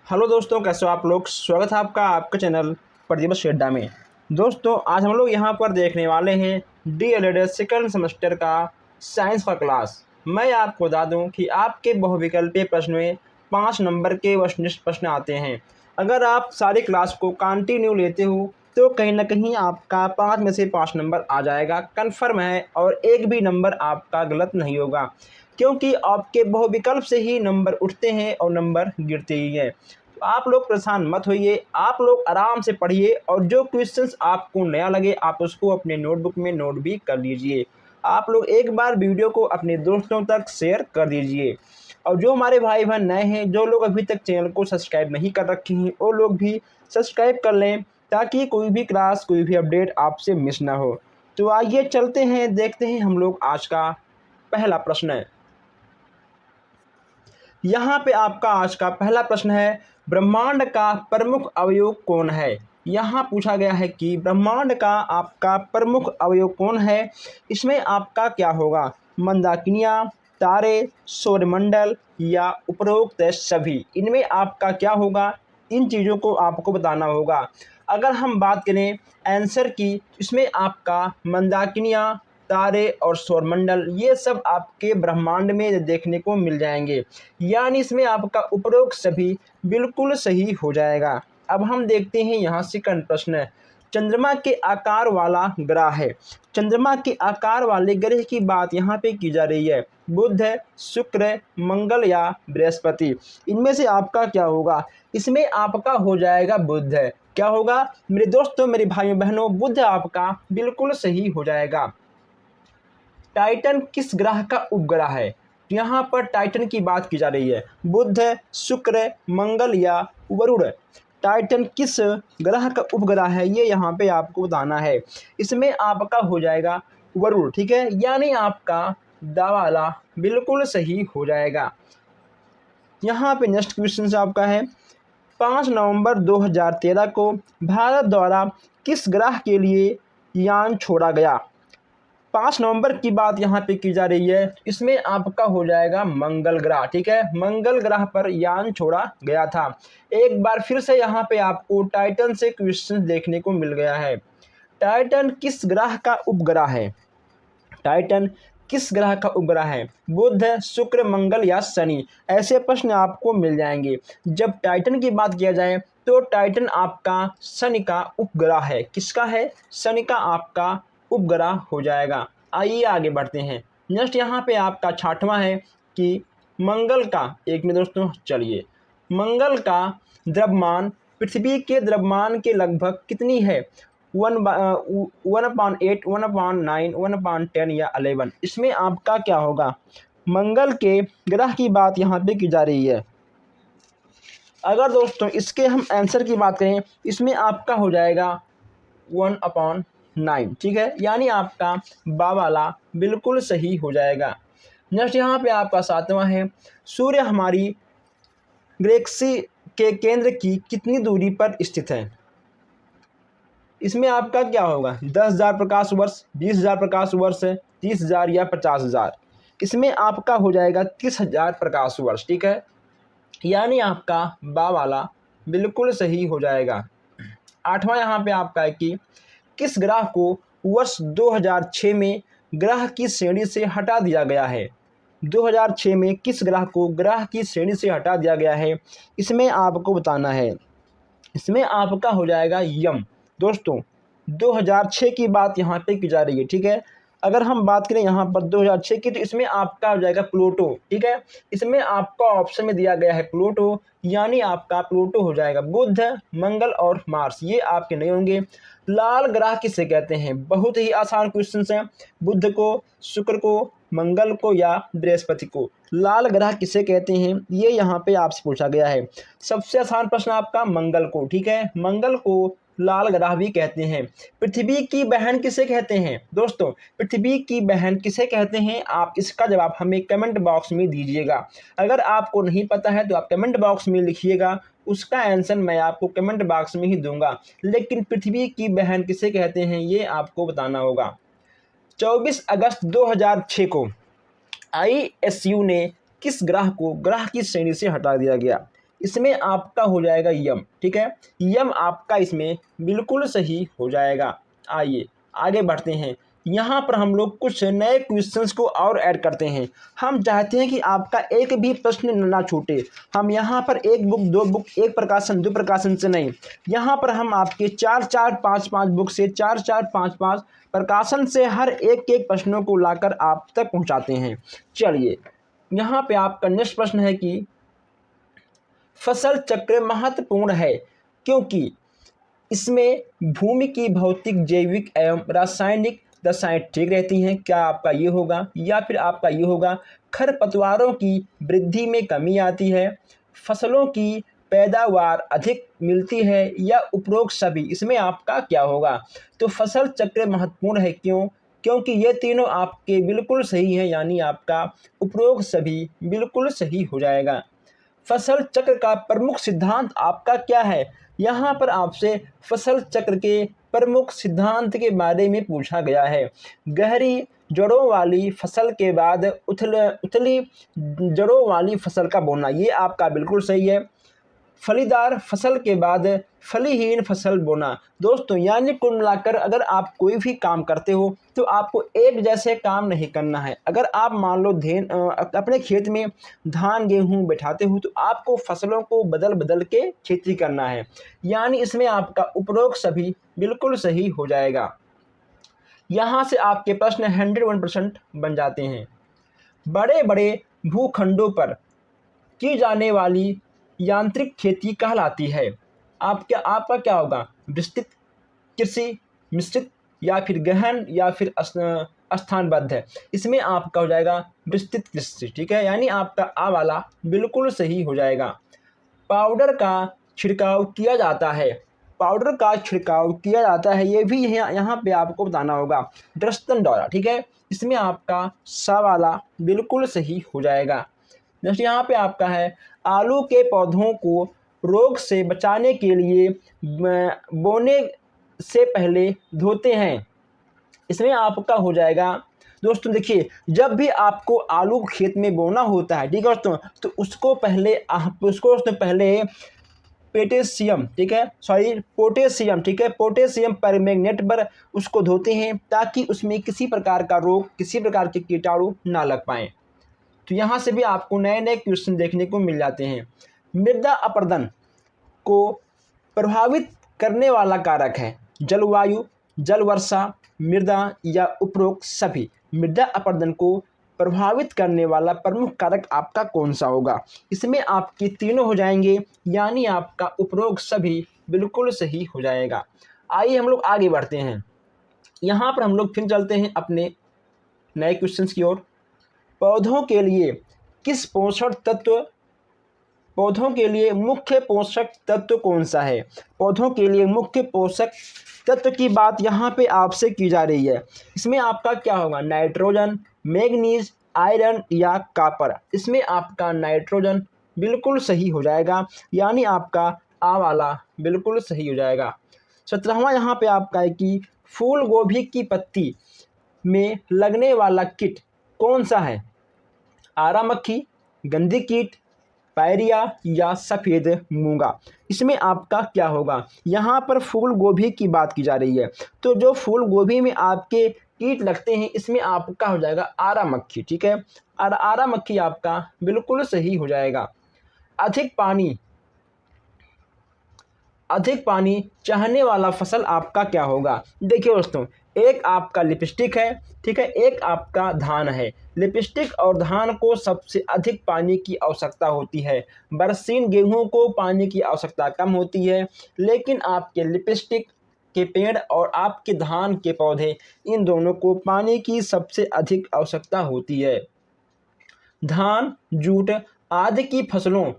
Hello दोस्तों, कैसे हो आप लोग। स्वागत है आपका आपके चैनल प्रतिभा अड्डा में। दोस्तों आज हम लोग यहाँ पर देखने वाले हैं डीएलएड सेकंड सेमेस्टर का साइंस का क्लास। मैं आपको बता दूं कि आपके बहुविकल्पीय प्रश्न में 5 नंबर के वस्तुनिष्ठ प्रश्न आते हैं। अगर आप सारी क्लास को कंटिन्यू लेते हो तो कहीं ना कहीं आपका 5 में से 5 नंबर आ जाएगा, कन्फर्म है। और एक भी नंबर आपका गलत नहीं होगा, क्योंकि आपके बहुविकल्प से ही नंबर उठते हैं और नंबर गिरते ही हैं। तो आप लोग परेशान मत होइए, आप लोग आराम से पढ़िए और जो क्वेश्चंस आपको नया लगे आप उसको अपने नोटबुक में नोट भी कर लीजिए। आप लोग एक बार वीडियो को अपने दोस्तों तक शेयर कर दीजिए। और जो हमारे भाई बहन नए हैं, जो लोग अभी तक चैनल को सब्सक्राइब नहीं कर रखे हैं, वो लोग भी सब्सक्राइब कर लें ताकि कोई भी क्लास कोई भी अपडेट आपसे मिस ना हो। तो आइए चलते हैं, देखते हैं हम लोग आज का पहला प्रश्न है। यहाँ पे आपका आज का पहला प्रश्न है, ब्रह्मांड का प्रमुख अवयव कौन है। यहाँ पूछा गया है कि ब्रह्मांड का आपका प्रमुख अवयव कौन है। इसमें आपका क्या होगा, मंदाकिनियाँ, तारे, सौरमंडल या उपरोक्त सभी। इनमें आपका क्या होगा, इन चीज़ों को आपको बताना होगा। अगर हम बात करें आंसर की, इसमें आपका मंदाकिनियाँ, तारे और सौरमंडल ये सब आपके ब्रह्मांड में देखने को मिल जाएंगे, यानी इसमें आपका उपरोक्त सभी बिल्कुल सही हो जाएगा। अब हम देखते हैं यहाँ सेकंड प्रश्न है, चंद्रमा के आकार वाला ग्रह है। चंद्रमा के आकार वाले ग्रह की बात यहाँ पे की जा रही है, बुध, शुक्र, मंगल या बृहस्पति। इनमें से आपका क्या होगा, इसमें आपका हो जाएगा बुध। क्या होगा मेरे दोस्तों, मेरे भाइयों बहनों, बुध आपका बिल्कुल सही हो जाएगा। टाइटन किस ग्रह का उपग्रह है। यहाँ पर टाइटन की बात की जा रही है, बुध, शुक्र, मंगल या वरुण। टाइटन किस ग्रह का उपग्रह है ये यहाँ पे आपको बताना है। इसमें आपका हो जाएगा वरुण, ठीक है, यानी आपका दावाला बिल्कुल सही हो जाएगा। यहाँ पे नेक्स्ट क्वेश्चन आपका है, 5 नवंबर 2013 को भारत द्वारा किस ग्रह के लिए यान छोड़ा गया। 5 नवंबर की बात यहाँ पे की जा रही है, इसमें आपका हो जाएगा मंगल ग्रह, ठीक है। मंगल ग्रह पर यान छोड़ा गया था। एक बार फिर से यहाँ पे आपको टाइटन से क्वेश्चन देखने को मिल गया है। टाइटन किस ग्रह का उपग्रह है। टाइटन किस ग्रह का उपग्रह है, बुध, शुक्र, मंगल या शनि। ऐसे प्रश्न आपको मिल जाएंगे। जब टाइटन की बात किया जाए तो टाइटन आपका शनि का उपग्रह है। किसका है, शनि का आपका उपग्रह हो जाएगा। आइए आगे बढ़ते हैं। नेक्स्ट यहाँ पे आपका 6वां है कि मंगल का, एक में दोस्तों चलिए, मंगल का द्रव्यमान पृथ्वी के द्रव्यमान के लगभग कितनी है। 1/8, 1/9, 1/10 या 11। इसमें आपका क्या होगा, मंगल के ग्रह की बात यहाँ पे की जा रही है। अगर दोस्तों इसके हम आंसर की बात करें, इसमें आपका हो जाएगा 1/9, ठीक है, यानी आपका बावाला बिल्कुल सही हो जाएगा। नेक्स्ट यहाँ पे आपका 7वां है, सूर्य हमारी गैलेक्सी के केंद्र की कितनी दूरी पर स्थित है। इसमें आपका क्या होगा, 10,000 प्रकाश वर्ष, 20,000 प्रकाश वर्ष, 30,000 या 50,000। इसमें आपका हो जाएगा 30,000 प्रकाश वर्ष, ठीक है, यानी आपका बा वाला बिल्कुल सही हो जाएगा। 8वां यहाँ पे आपका है कि किस ग्रह को वर्ष 2006 में ग्रह की श्रेणी से हटा दिया गया है। 2006 में किस ग्रह को ग्रह की श्रेणी से हटा दिया गया है, इसमें आपको बताना है। इसमें आपका हो जाएगा यम। दोस्तों 2006 की बात यहाँ पे की जा रही है, ठीक है। अगर हम बात करें यहाँ पर 2006 की, तो इसमें आपका हो जाएगा प्लूटो, ठीक है। इसमें आपका ऑप्शन में दिया गया है प्लूटो, यानी आपका प्लूटो हो जाएगा। बुध, मंगल और मार्स ये आपके नहीं होंगे। लाल ग्रह किसे कहते हैं, बहुत ही आसान क्वेश्चन है। बुध को, शुक्र को, मंगल को या बृहस्पति को लाल ग्रह किसे कहते हैं, ये यहाँ पे आपसे पूछा गया है। सबसे आसान प्रश्न आपका मंगल को, ठीक है, मंगल को लाल ग्रह भी कहते हैं। पृथ्वी की बहन किसे कहते हैं। दोस्तों पृथ्वी की बहन किसे कहते हैं, आप इसका जवाब हमें कमेंट बॉक्स में दीजिएगा। अगर आपको नहीं पता है तो आप कमेंट बॉक्स में लिखिएगा, उसका आंसर मैं आपको कमेंट बॉक्स में ही दूंगा। लेकिन पृथ्वी की बहन किसे कहते हैं ये आपको बताना होगा। 24 अगस्त 2006 को ISU ने किस ग्रह को ग्रह की श्रेणी से हटा दिया गया। इसमें आपका हो जाएगा यम। ठीक है, यम आपका इसमें बिल्कुल सही हो जाएगा। आइए आगे बढ़ते हैं। यहाँ पर हम लोग कुछ नए क्वेश्चंस को और ऐड करते हैं। हम चाहते हैं कि आपका एक भी प्रश्न ना छूटे। हम यहाँ पर एक बुक, दो बुक, एक प्रकाशन, दो प्रकाशन से नहीं, यहाँ पर हम आपके 4-4, 5-5 बुक से 4-4, 5-5 प्रकाशन से हर एक प्रश्नों को लाकर आप तक पहुँचाते हैं। चलिए, यहाँ पे आपका नेक्स्ट प्रश्न है कि फसल चक्र महत्वपूर्ण है क्योंकि इसमें भूमि की भौतिक, जैविक एवं रासायनिक दशाएं ठीक रहती हैं। क्या आपका ये होगा, या फिर आपका ये होगा खरपतवारों की वृद्धि में कमी आती है, फसलों की पैदावार अधिक मिलती है, या उपरोक्त सभी। इसमें आपका क्या होगा? तो फसल चक्र महत्वपूर्ण है क्यों? क्योंकि ये तीनों आपके बिल्कुल सही हैं, यानी आपका उपरोक्त सभी बिल्कुल सही हो जाएगा। फसल चक्र का प्रमुख सिद्धांत आपका क्या है? यहाँ पर आपसे फसल चक्र के प्रमुख सिद्धांत के बारे में पूछा गया है। गहरी जड़ों वाली फसल के बाद उथली जड़ों वाली फसल का बोना, ये आपका बिल्कुल सही है। फलीदार फसल के बाद फलीहीन फसल बोना। दोस्तों, यानी कुल मिलाकर अगर आप कोई भी काम करते हो तो आपको एक जैसे काम नहीं करना है। अगर आप मान लो अपने खेत में धान गेहूं बैठाते हो तो आपको फसलों को बदल बदल के खेती करना है, यानी इसमें आपका उपरोक्त सभी बिल्कुल सही हो जाएगा। यहाँ से आपके प्रश्न 101% बन जाते हैं। बड़े बड़े भूखंडों पर की जाने वाली यांत्रिक खेती कहलाती है। आपका क्या होगा? विस्तृत कृषि, मिश्रित, या फिर गहन, या फिर स्थानबद्ध है। इसमें आपका हो जाएगा विस्तृत कृषि। ठीक है, यानी आपका आ वाला बिल्कुल सही हो जाएगा। पाउडर का छिड़काव किया जाता है। पाउडर का छिड़काव किया जाता है, ये भी यहाँ पे आपको बताना होगा, ड्रस्टन द्वारा। ठीक है, इसमें आपका सा वाला बिल्कुल सही हो जाएगा। नेक्स्ट यहाँ पे आपका है, आलू के पौधों को रोग से बचाने के लिए बोने से पहले धोते हैं। इसमें आपका हो जाएगा, दोस्तों देखिए, जब भी आपको आलू खेत में बोना होता है, ठीक है दोस्तों, तो उसको पहले पोटेशियम, ठीक है, पोटेशियम, ठीक है, पोटेशियम परमैंगनेट पर उसको धोते हैं ताकि उसमें किसी प्रकार का रोग, किसी प्रकार के कीटाणु ना लग पाएँ। तो यहाँ से भी आपको नए नए क्वेश्चन देखने को मिल जाते हैं। मृदा अपरदन को प्रभावित करने वाला कारक है जलवायु, जल वर्षा, मृदा, या उपरोक्त सभी। मृदा अपरदन को प्रभावित करने वाला प्रमुख कारक आपका कौन सा होगा? इसमें आपके तीनों हो जाएंगे, यानी आपका उपरोक्त सभी बिल्कुल सही हो जाएगा। आइए हम लोग आगे बढ़ते हैं। यहाँ पर हम लोग फिर चलते हैं अपने नए क्वेश्चन की ओर। पौधों के लिए मुख्य पोषक तत्व कौन सा है? पौधों के लिए मुख्य पोषक तत्व की बात यहाँ पे आपसे की जा रही है। इसमें आपका क्या होगा? नाइट्रोजन, मैग्नीज, आयरन, या कॉपर। इसमें आपका नाइट्रोजन बिल्कुल सही हो जाएगा, यानी आपका आ वाला बिल्कुल सही हो जाएगा। 17वां यहाँ पे आपका है कि फूल गोभी की पत्ती में लगने वाला कीट कौन सा है? आरा मक्खी, गंधी कीट, पायरिया, या सफ़ेद मूंगा। इसमें आपका क्या होगा? यहाँ पर फूल गोभी की बात की जा रही है, तो जो फूल गोभी में आपके कीट लगते हैं, इसमें आपका हो जाएगा आरा मक्खी। ठीक है, आरा मक्खी आपका बिल्कुल सही हो जाएगा। अधिक पानी चाहने वाला फसल आपका क्या होगा? देखिए दोस्तों, एक आपका लिपस्टिक है, ठीक है, एक आपका धान है। लिपस्टिक और धान को सबसे अधिक पानी की आवश्यकता होती है। बरसीन गेहूं को पानी की आवश्यकता कम होती है, लेकिन आपके लिपस्टिक के पेड़ और आपके धान के पौधे, इन दोनों को पानी की सबसे अधिक आवश्यकता होती है। धान, जूट आदि की फसलों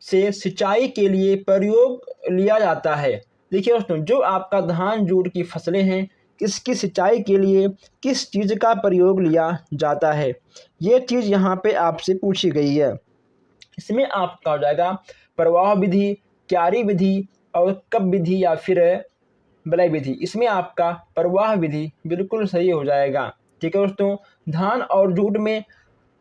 से सिंचाई के लिए प्रयोग लिया जाता है। देखिए दोस्तों, जो आपका धान, जूट की फसलें हैं, इसकी सिंचाई के लिए किस चीज़ का प्रयोग लिया जाता है? ये चीज़ यहाँ पे आपसे पूछी गई है। इसमें आपका हो जाएगा प्रवाह विधि, क्यारी विधि, और कप विधि, या फिर बलय विधि। इसमें आपका प्रवाह विधि बिल्कुल सही हो जाएगा। ठीक है दोस्तों, धान और जूट में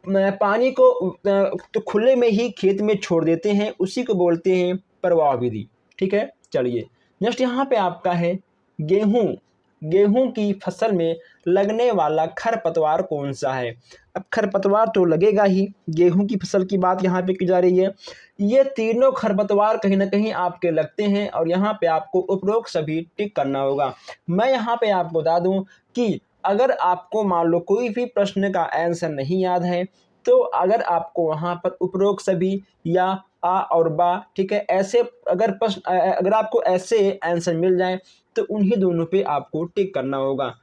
पानी को तो खुले में ही खेत में छोड़ देते हैं, उसी को बोलते हैं प्रवाह विधि। ठीक है, चलिए नेक्स्ट यहाँ पे आपका है गेहूँ। गेहूँ की फसल में लगने वाला खरपतवार कौन सा है? अब खरपतवार तो लगेगा ही, गेहूं की फसल की बात यहाँ पे की जा रही है। ये तीनों खरपतवार कहीं ना कहीं आपके लगते हैं और यहाँ पे आपको उपरोक्त सभी टिक करना होगा। मैं यहाँ पे आपको बता दूं कि अगर आपको मान लो कोई भी प्रश्न का आंसर नहीं याद है तो अगर आपको वहाँ पर उपरोक्त सभी या आ और बा, ठीक है, ऐसे अगर प्रश्न अगर आपको ऐसे आंसर मिल जाए तो उन्हीं दोनों पे आपको टिक करना होगा।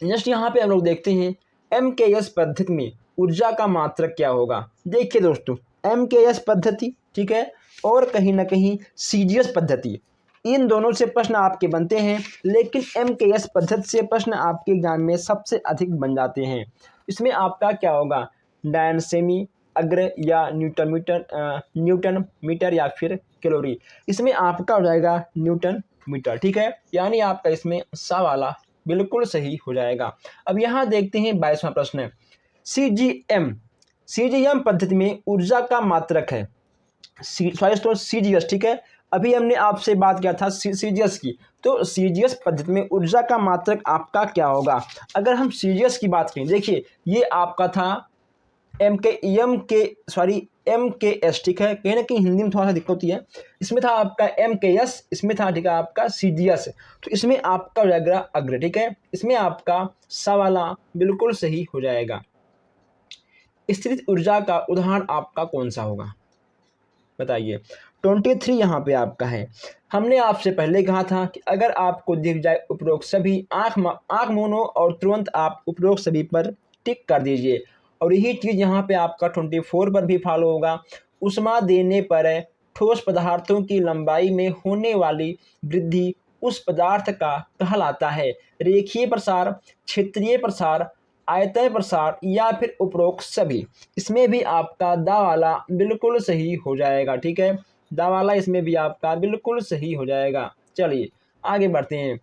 नेक्स्ट यहाँ पे हम लोग देखते हैं MKS पद्धति में ऊर्जा का मात्रक क्या होगा। देखिए दोस्तों, MKS पद्धति, ठीक है, और कहीं ना कहीं CGS पद्धति, इन दोनों से प्रश्न आपके बनते हैं, लेकिन MKS पद्धति से प्रश्न आपके एग्जाम में सबसे अधिक बन जाते हैं। इसमें आपका क्या होगा, डायन सेमी अग्र या न्यूटन मीटर या फिर कैलोरी। इसमें आपका हो जाएगा न्यूटन मीटर। ठीक है, यानी आपका इसमें सा वाला बिल्कुल सही हो जाएगा। अब यहाँ देखते हैं 22वां प्रश्न है CGM पद्धति में ऊर्जा का मात्रक है CGS। ठीक है, अभी हमने आपसे बात किया था CGS की, तो CGS पद्धति में ऊर्जा का मात्रक आपका क्या होगा। अगर हम CGS की बात करें, देखिए ये आपका था MKS। ठीक है, कहीं ना कहीं हिंदी में थोड़ा सा दिक्कत होती है। इसमें था आपका MKS, इसमें था ठीक है आपका CGS, तो इसमें आपका हो जाएगा अग्र। ठीक है, इसमें आपका सवाला बिल्कुल सही हो जाएगा। स्थिर ऊर्जा का उदाहरण आपका कौन सा होगा, बताइए। 23 यहाँ पे आपका है। हमने आपसे पहले कहा था कि अगर आपको दिख जाए उपरोक्त सभी, आँख मोनो और तुरंत आप उपरोक्त सभी पर टिक कर दीजिए। और यही चीज़ यहाँ पे आपका 24 पर भी फॉलो होगा। ऊष्मा देने पर ठोस पदार्थों की लंबाई में होने वाली वृद्धि उस पदार्थ का कहलाता है रेखीय प्रसार, क्षेत्रीय प्रसार, आयतन प्रसार या फिर उपरोक्त सभी। इसमें भी आपका दा वाला बिल्कुल सही हो जाएगा। ठीक है, दा वाला इसमें भी आपका बिल्कुल सही हो जाएगा। चलिए आगे बढ़ते हैं।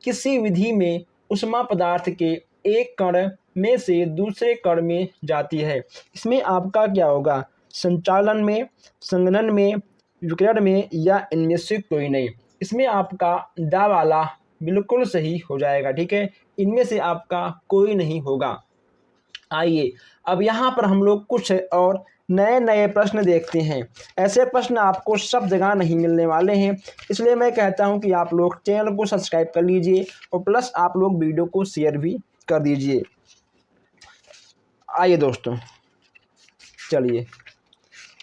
किसी विधि में ऊष्मा पदार्थ के एक कण में से दूसरे कण में जाती है। इसमें आपका क्या होगा, संचालन में, संघनन में, विकिरण में या इनमें से कोई नहीं। इसमें आपका दा वाला बिल्कुल सही हो जाएगा। ठीक है, इनमें से आपका कोई नहीं होगा। आइए अब यहाँ पर हम लोग कुछ और नए नए प्रश्न देखते हैं। ऐसे प्रश्न आपको सब जगह नहीं मिलने वाले हैं, इसलिए मैं कहता हूँ कि आप लोग चैनल को सब्सक्राइब कर लीजिए और प्लस आप लोग वीडियो को शेयर भी कर दीजिए। आइए दोस्तों, चलिए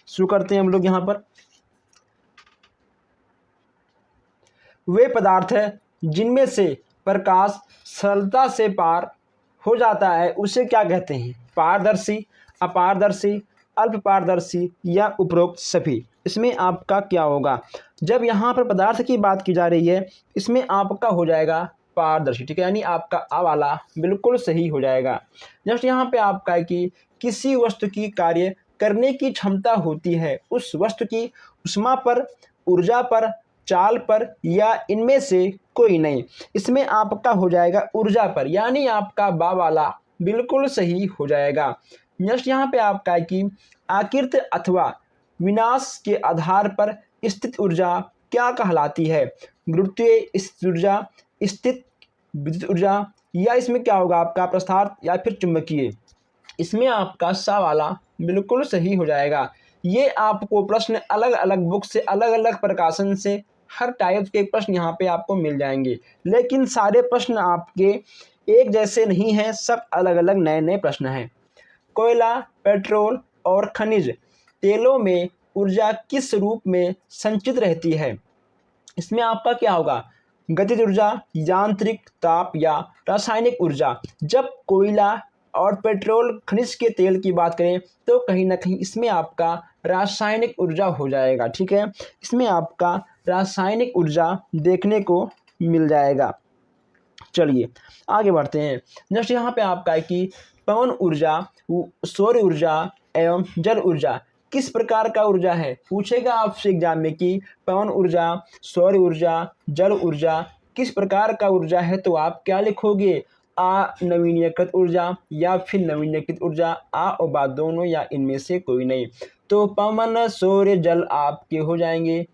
शुरू करते हैं हम लोग। यहाँ पर वे पदार्थ है जिनमें से प्रकाश सरलता से पार हो जाता है उसे क्या कहते हैं, पारदर्शी, अपारदर्शी, अल्प पारदर्शी या उपरोक्त सभी। इसमें आपका क्या होगा, जब यहाँ पर पदार्थ की बात की जा रही है इसमें आपका हो जाएगा पारदर्शी। ठीक है, यानी आपका आ वाला बिल्कुल सही हो जाएगा। नेक्स्ट यहाँ पे आपका है कि किसी वस्तु की कार्य करने की क्षमता होती है उस वस्तु की ऊष्मा पर, ऊर्जा पर, चाल पर या इनमें से कोई नहीं। इसमें आपका हो जाएगा ऊर्जा पर, यानी आपका बा वाला बिल्कुल सही हो जाएगा। नेक्स्ट यहाँ पे आपका है कि आकृत अथवा विनाश के आधार पर स्थित ऊर्जा क्या कहलाती है, गुरुत्वीय स्थित ऊर्जा, स्थित विद्युत ऊर्जा या इसमें क्या होगा आपका प्रसार या फिर चुंबकीय। इसमें आपका सा वाला बिल्कुल सही हो जाएगा। ये आपको प्रश्न अलग अलग बुक से, अलग अलग प्रकाशन से हर टाइप के प्रश्न यहाँ पे आपको मिल जाएंगे, लेकिन सारे प्रश्न आपके एक जैसे नहीं हैं, सब अलग अलग नए नए प्रश्न हैं। कोयला, पेट्रोल और खनिज तेलों में ऊर्जा किस रूप में संचित रहती है। इसमें आपका क्या होगा, गतिज ऊर्जा, यांत्रिक ताप या रासायनिक ऊर्जा। जब कोयला और पेट्रोल खनिज के तेल की बात करें तो कहीं ना कहीं इसमें आपका रासायनिक ऊर्जा हो जाएगा। ठीक है, इसमें आपका रासायनिक ऊर्जा देखने को मिल जाएगा। चलिए आगे बढ़ते हैं। नेक्स्ट यहाँ पे आपका है कि पवन ऊर्जा, सौर ऊर्जा एवं जल ऊर्जा किस प्रकार का ऊर्जा है। पूछेगा आपसे एग्जाम में कि पवन ऊर्जा, सौर ऊर्जा, जल ऊर्जा किस प्रकार का ऊर्जा है, तो आप क्या लिखोगे, अनवीनीकृत ऊर्जा या फिर नवीनीकृत ऊर्जा, आ और बा दोनों या इनमें से कोई नहीं। तो पवन, सूर्य, जल आपके हो जाएंगे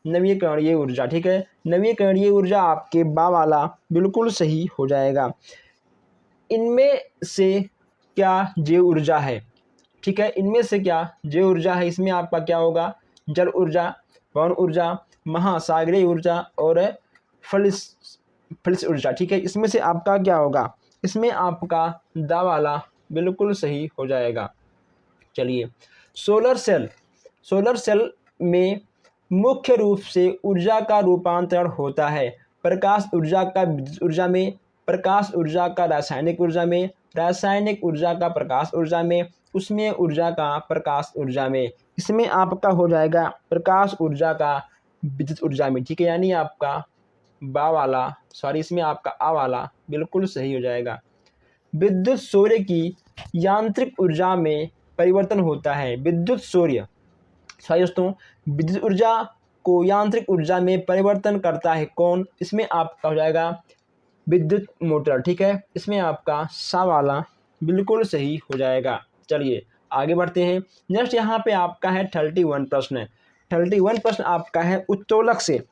नवीकरणीय ऊर्जा। ठीक है, नवीकरणीय ऊर्जा आपके बा वाला बिल्कुल सही हो जाएगा। इनमें से क्या जैव ऊर्जा है? ठीक है, इनमें से क्या जैव ऊर्जा है? इसमें आपका क्या होगा? जल ऊर्जा, पवन ऊर्जा, महासागरीय ऊर्जा और फलित ऊर्जा। ठीक है, इसमें से आपका क्या होगा? इसमें आपका दा वाला बिल्कुल सही हो जाएगा। चलिए, सोलर सेल में मुख्य रूप से ऊर्जा का रूपांतरण होता है। प्रकाश ऊर्जा का विद्युत ऊर्जा में, प्रकाश ऊर्जा का रासायनिक ऊर्जा में, रासायनिक ऊर्जा का प्रकाश ऊर्जा में, उसमें ऊर्जा का प्रकाश ऊर्जा में। इसमें आपका हो जाएगा प्रकाश ऊर्जा का विद्युत ऊर्जा में। ठीक है, यानी आपका बा वाला इसमें आपका आ वाला बिल्कुल सही हो जाएगा। विद्युत सूर्य की यांत्रिक ऊर्जा में परिवर्तन होता है। दोस्तों, विद्युत ऊर्जा को यांत्रिक ऊर्जा में परिवर्तन करता है कौन? इसमें आपका हो जाएगा विद्युत मोटर। ठीक है, इसमें आपका सा वाला बिल्कुल सही हो जाएगा। चलिए आगे बढ़ते हैं। नेक्स्ट यहाँ पे आपका है 31 प्रश्न। 31 प्रश्न आपका है उत्तोलक से।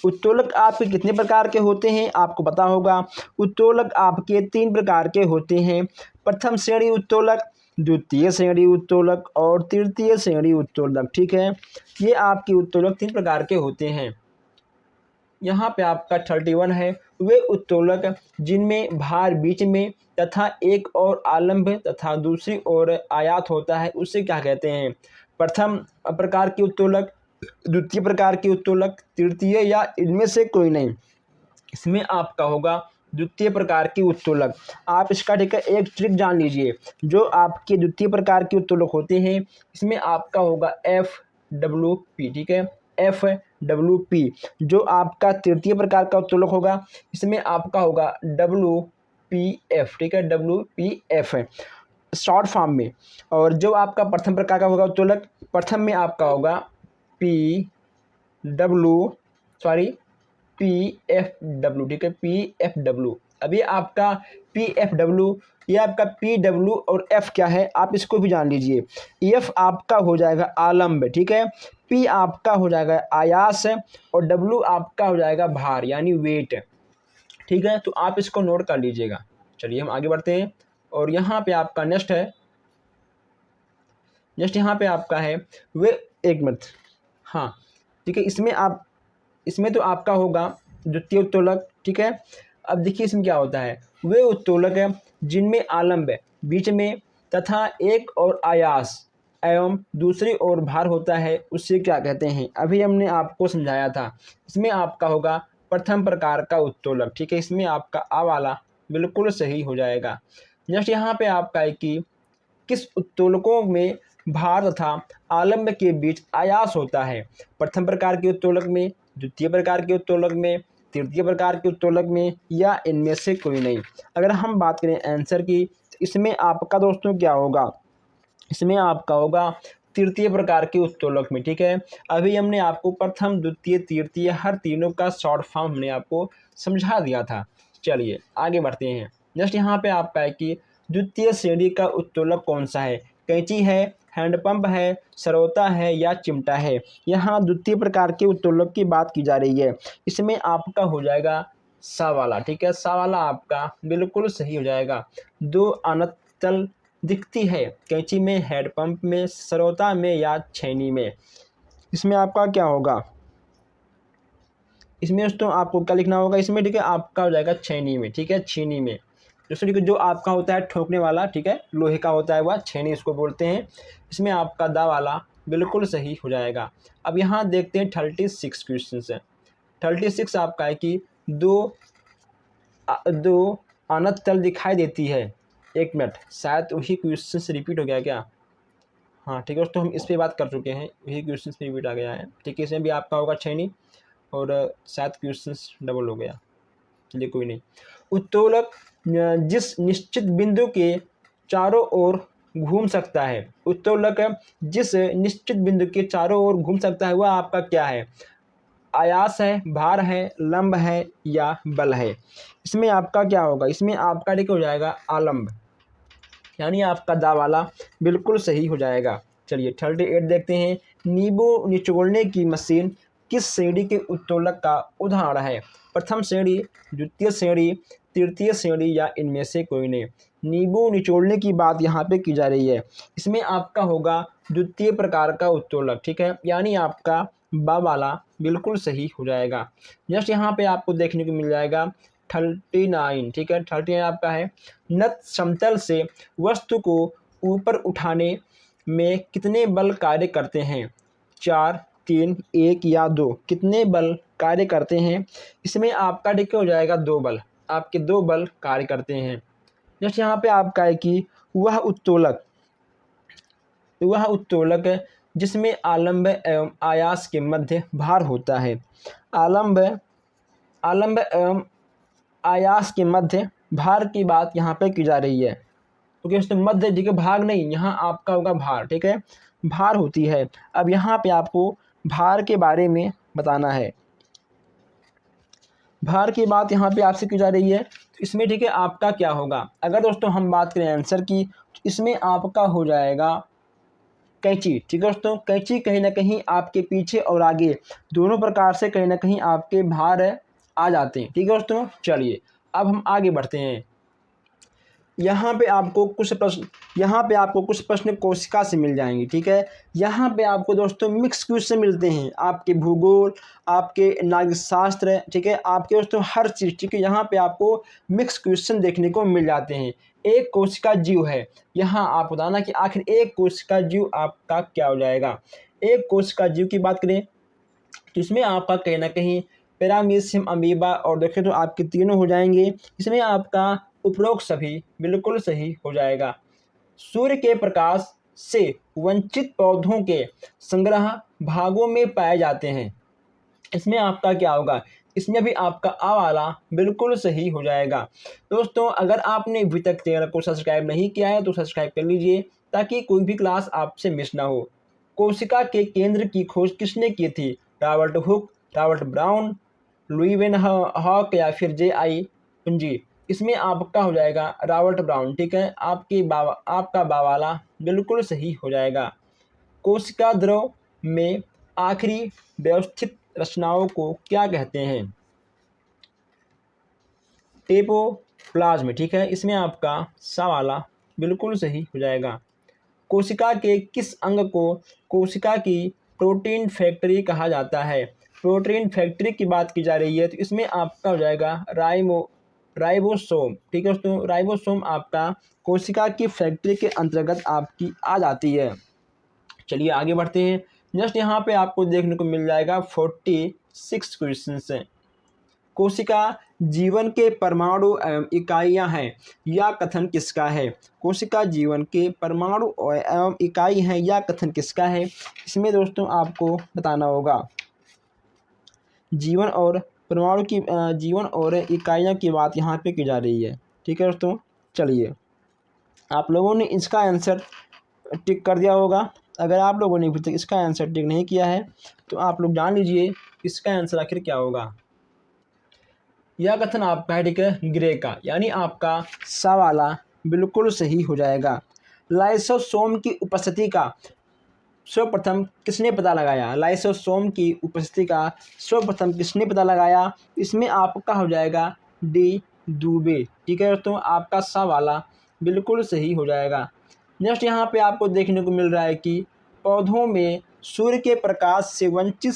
उत्तोलक आपके कितने प्रकार के होते हैं आपको पता होगा। उत्तोलक आपके 3 प्रकार के होते हैं। प्रथम श्रेणी उत्तोलक, द्वितीय श्रेणी उत्तोलक और तृतीय श्रेणी उत्तोलक। ठीक है, ये आपके उत्तोलक 3 प्रकार के होते हैं। यहाँ पे आपका 31 है, वे उत्तोलक जिनमें भार बीच में तथा एक और आलंब तथा दूसरी ओर आयात होता है, उसे क्या कहते हैं? प्रथम प्रकार के उत्तोलक, द्वितीय प्रकार के उत्तोलक, तृतीय या इनमें से कोई नहीं। इसमें आपका होगा द्वितीय प्रकार के उत्तोलक। आप इसका ठीक है एक ट्रिक जान लीजिए। जो आपके द्वितीय प्रकार के उत्तोलक होते हैं, इसमें आपका होगा FWP। ठीक है, FWP। जो आपका तृतीय प्रकार का उत्तोलक होगा, इसमें आपका होगा WPF। ठीक है, WPF शॉर्ट फॉर्म में। और जो आपका प्रथम प्रकार का होगा उत्तोलक, प्रथम में आपका होगा PFW। ठीक है, PFW। अभी आपका PFW, ये आपका PW और F क्या है आप इसको भी जान लीजिए। F आपका हो जाएगा आलंब। ठीक है, P आपका हो जाएगा आयास और W आपका हो जाएगा भार यानी वेट। ठीक है, तो आप इसको नोट कर लीजिएगा। चलिए हम आगे बढ़ते हैं। और यहाँ पे आपका नेक्स्ट यहाँ पे आपका है वे एक मिनट। हाँ ठीक है, इसमें तो आपका होगा द्वितीय उत्तोलक। ठीक है, अब देखिए इसमें क्या होता है। वे उत्तोलक है जिनमें आलंब बीच में तथा एक और आयास एवं दूसरी ओर भार होता है, उससे क्या कहते हैं? अभी हमने आपको समझाया था। इसमें आपका होगा प्रथम प्रकार का उत्तोलक। ठीक है, इसमें आपका आ वाला बिल्कुल सही हो जाएगा। नेक्स्ट यहाँ पे आपका है कि किस उत्तोलकों में भार तथा आलंब के बीच आयास होता है? प्रथम प्रकार के उत्तोलक में, द्वितीय प्रकार के उत्तोलक में, तृतीय प्रकार के उत्तोलक में या इनमें से कोई नहीं। अगर हम बात करें आंसर की, तो इसमें आपका दोस्तों क्या होगा? इसमें आपका होगा तृतीय प्रकार के उत्तोलक में। ठीक है, अभी हमने आपको प्रथम, द्वितीय, तृतीय हर तीनों का शॉर्ट फॉर्म हमने आपको समझा दिया था। चलिए आगे बढ़ते हैं। नेक्स्ट यहाँ पे आपका है कि द्वितीय श्रेणी का उत्तोलक कौन सा है? कैंची है, हैंडपंप है, सरौता है या चिमटा है? यहाँ द्वितीय प्रकार के उत्तोलक की बात की जा रही है। इसमें आपका हो जाएगा सा वाला। ठीक है, सा वाला आपका बिल्कुल सही हो जाएगा। 2 अनतल दिखती है कैंची में, हैंडपंप में, सरौता में या छैनी में। इसमें आपका क्या होगा? इसमें दोस्तों आपको क्या लिखना होगा इसमें? ठीक है, आपका हो जाएगा छैनी में। ठीक है, छीनी में। दोस्तों जो आपका होता है ठोकने वाला, ठीक है, लोहे का होता है वह छेनी इसको बोलते हैं। इसमें आपका दा वाला बिल्कुल सही हो जाएगा। अब यहाँ देखते हैं 36 क्वेश्चन है। 36 आपका है कि दो अनंत तल दिखाई देती है। एक मिनट, शायद वही क्वेश्चन से रिपीट हो गया क्या? हाँ ठीक है दोस्तों, हम इस पर बात कर चुके हैं, वही क्वेश्चन से रिपीट आ गया है। ठीक है, इसमें भी आपका होगा छैनी और शायद क्वेश्चन डबल हो गया। चलिए कोई नहीं। उत्तोलक जिस निश्चित बिंदु के चारों ओर घूम सकता है, उत्तोलक जिस निश्चित बिंदु के चारों ओर घूम सकता है वह आपका क्या है? आयास है, भार है, लंब है या बल है। इसमें आपका क्या होगा, इसमें आपका ठीक हो जाएगा आलंब, यानी आपका दा वाला बिल्कुल सही हो जाएगा। चलिए 38 देखते हैं। नींबू निचोड़ने की मशीन किस श्रेणी के उत्तोलक का उदाहरण है? प्रथम श्रेणी, द्वितीय श्रेणी, तृतीय श्रेणी या इनमें से कोई नहीं। नींबू निचोड़ने की बात यहाँ पे की जा रही है, इसमें आपका होगा द्वितीय प्रकार का उत्तोलक, ठीक है, यानी आपका बा वाला बिल्कुल सही हो जाएगा। जस्ट यहाँ पे आपको देखने को मिल जाएगा 39, ठीक है, 39 आपका है। नत समतल से वस्तु को ऊपर उठाने में कितने बल कार्य करते हैं? 4, 3, 1 या 2। कितने बल कार्य करते हैं? इसमें आपका ठीक हो जाएगा 2 बल, आपके 2 बल कार्य करते हैं। जैसे यहाँ पे आपका है कि वह उत्तोलक जिसमें आलंब एवं आयास के मध्य भार होता है। आलंब एवं आयास के मध्य भार की बात यहाँ पे की जा रही है, क्योंकि उसमें मध्य ठीक है, भाग नहीं, यहाँ आपका होगा भार, ठीक है, भार होती है। अब यहाँ पे आपको भार के बारे में बताना है। भार की बात यहाँ पे आपसे की जा रही है, तो इसमें ठीक है आपका क्या होगा, अगर दोस्तों हम बात करें आंसर की, तो इसमें आपका हो जाएगा कैंची, ठीक है दोस्तों। कैंची कहीं ना कहीं आपके पीछे और आगे दोनों प्रकार से कहीं ना कहीं आपके भार आ जाते हैं, ठीक है दोस्तों। चलिए अब हम आगे बढ़ते हैं। यहाँ पे आपको कुछ प्रश्न कोशिका से मिल जाएंगे, ठीक है। यहाँ पे आपको दोस्तों मिक्स क्वेश्चन मिलते हैं, आपके भूगोल, आपके नागरिक शास्त्र, ठीक है, आपके दोस्तों हर चीज़, ठीक है, यहाँ पे आपको मिक्स क्वेश्चन देखने को मिल जाते हैं। एक कोशिका जीव है, यहाँ आप बताना कि आखिर एक कोशिका जीव आपका क्या हो जाएगा। एक कोशिका जीव की बात करें तो इसमें आपका कहीं ना कहीं पैरामीशियम, अमीबा और देखें तो आपके तीनों हो जाएंगे। इसमें आपका उपरोक्त सभी बिल्कुल सही हो जाएगा। सूर्य के प्रकाश से वंचित पौधों के संग्रह भागों में पाए जाते हैं। इसमें आपका क्या होगा, इसमें भी आपका आ वाला बिल्कुल सही हो जाएगा। दोस्तों अगर आपने अभी तक चैनल को सब्सक्राइब नहीं किया है तो सब्सक्राइब कर लीजिए, ताकि कोई भी क्लास आपसे मिस ना हो। कोशिका के केंद्र की खोज किसने की थी? Robert Hooke, Robert Brown, Leeuwenhoek या फिर J.I. कुंजी। इसमें आपका हो जाएगा रॉबर्ट ब्राउन, ठीक है, आपका बावाला बिल्कुल सही हो जाएगा। कोशिका द्रव में आखिरी व्यवस्थित रचनाओं को क्या कहते हैं? टेपोप्लाज्म, ठीक है, इसमें आपका सा वाला बिल्कुल सही हो जाएगा। कोशिका के किस अंग को कोशिका की प्रोटीन फैक्ट्री कहा जाता है? प्रोटीन फैक्ट्री की बात की जा रही है, तो इसमें आपका हो जाएगा राइबोसोम, ठीक है दोस्तों। राइबोसोम आपका कोशिका की फैक्ट्री के अंतर्गत आपकी आ जाती है। चलिए आगे बढ़ते हैं। जस्ट यहाँ पे आपको देखने को मिल जाएगा 46 क्वेश्चन है। कोशिका जीवन के परमाणु एवं इकाइयाँ हैं, यह कथन किसका है? कोशिका जीवन के परमाणु एवं इकाई हैं, यह कथन किसका है? इसमें दोस्तों आपको बताना होगा। जीवन और परमाणु की जीवन और इकाइयों की बात यहाँ पे की जा रही है, ठीक है दोस्तों। चलिए आप लोगों ने इसका आंसर टिक कर दिया होगा। अगर आप लोगों ने अभी तक इसका आंसर टिक नहीं किया है तो आप लोग जान लीजिए इसका आंसर आखिर क्या होगा। यह कथन आपका है, ठीक है, ग्रे का, यानी आपका सा वाला बिल्कुल सही हो जाएगा। लाइसोसोम की उपस्थिति का सर्वप्रथम किसने पता लगाया? लाइसोसोम की उपस्थिति का सर्वप्रथम किसने पता लगाया? इसमें आपका हो जाएगा डी दुबे, ठीक है दोस्तों, आपका सा वाला बिल्कुल सही हो जाएगा। नेक्स्ट यहाँ पे आपको देखने को मिल रहा है कि पौधों में सूर्य के प्रकाश से वंचित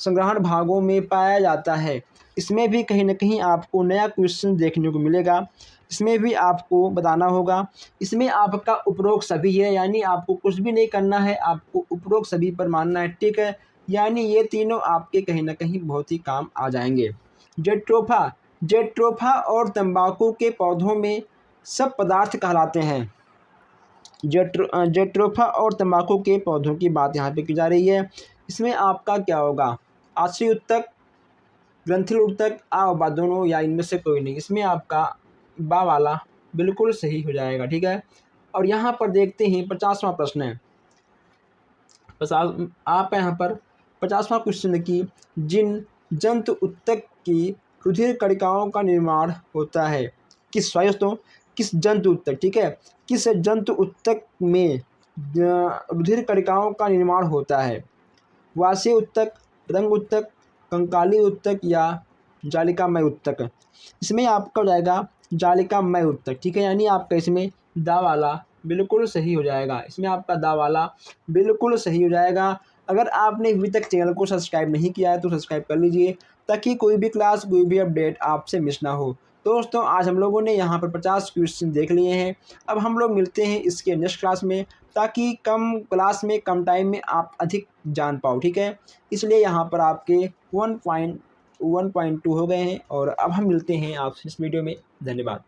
संग्रहण भागों में पाया जाता है। इसमें भी कहीं ना कहीं आपको नया क्वेश्चन देखने को मिलेगा, इसमें भी आपको बताना होगा। इसमें आपका उपरोक्त सभी है, यानी आपको कुछ भी नहीं करना है, आपको उपरोक्त सभी पर मानना है, ठीक है, यानी ये तीनों आपके कहीं ना कहीं बहुत ही काम आ जाएंगे। जेट्रोफा और तंबाकू के पौधों में सब पदार्थ कहलाते हैं। जेट्रोफा और तंबाकू के पौधों की बात यहाँ पे की जा रही है। इसमें आपका क्या होगा? आश्री उत्तक, ग्रंथिल उत्तक, आ बा दोनों या इनमें से कोई नहीं। इसमें आपका बा वाला बिल्कुल सही हो जाएगा, ठीक है। और यहाँ पर देखते हैं 50वां प्रश्न है। आप यहाँ पर 50वां क्वेश्चन कि जिन जंतु ऊतक की रुधिर कणिकाओं का निर्माण होता है, किस सॉरी दोस्तों किस जंतु ऊतक, ठीक है, किस जंतु ऊतक में रुधिर कणिकाओं का निर्माण होता है? वासी ऊतक, रंग ऊतक, कंकाली ऊतक या जालिकामय ऊतक? इसमें आपका हो जाएगा जालिकामय ऊतक, ठीक है, यानी आपका इसमें दा वाला बिल्कुल सही हो जाएगा। इसमें आपका दा वाला बिल्कुल सही हो जाएगा। अगर आपने अभी तक चैनल को सब्सक्राइब नहीं किया है तो सब्सक्राइब कर लीजिए, ताकि कोई भी क्लास कोई भी अपडेट आपसे मिस ना हो। तो दोस्तों आज हम लोगों ने यहाँ पर 50 क्वेश्चन देख लिए हैं। अब हम लोग मिलते हैं इसके नेक्स्ट क्लास में, ताकि कम क्लास में कम टाइम में आप अधिक जान पाओ, ठीक है। इसलिए यहाँ पर आपके 1.2 हो गए हैं और अब हम मिलते हैं आपसे इस वीडियो में। धन्यवाद।